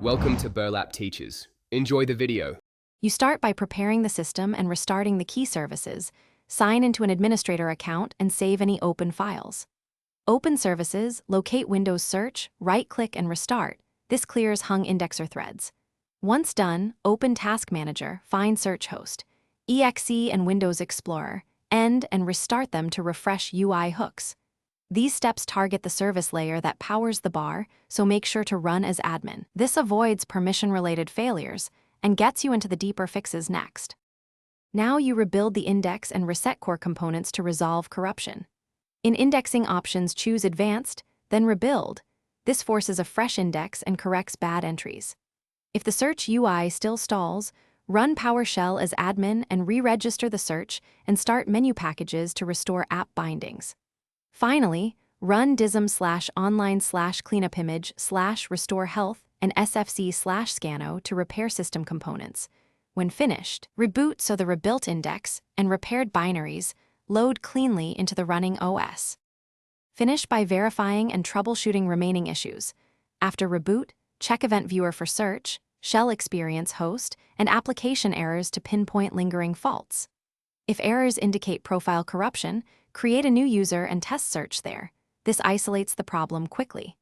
Welcome to Burlap Teachers. Enjoy the video. You start by preparing the system and restarting the key services, sign into an administrator account, and save any open files. Open services, locate Windows Search, right-click and restart. This clears hung indexer threads. Once done, open Task Manager, find Search Host, EXE and Windows Explorer, end and restart them to refresh UI hooks. These steps target the service layer that powers the bar, so make sure to run as admin. This avoids permission-related failures and gets you into the deeper fixes next. Now you rebuild the index and reset core components to resolve corruption. In indexing options, choose Advanced, then Rebuild. This forces a fresh index and corrects bad entries. If the search UI still stalls, run PowerShell as admin and re-register the search and start menu packages to restore app bindings. Finally, run dism/online/cleanupimage/restore health and sfc/scano to repair system components. When finished, reboot so the rebuilt index and repaired binaries load cleanly into the running OS. Finish by verifying and troubleshooting remaining issues. After reboot, check Event Viewer for search, shell experience host, and application errors to pinpoint lingering faults. If errors indicate profile corruption, create a new user and test search there. This isolates the problem quickly.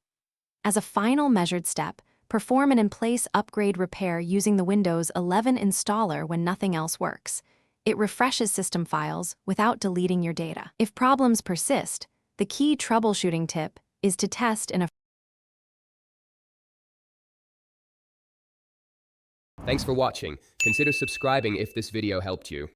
As a final measured step, perform an in-place upgrade repair using the Windows 11 installer when nothing else works. It refreshes system files without deleting your data. If problems persist, the key troubleshooting tip is to test in a Thanks for watching. Consider subscribing if this video helped you.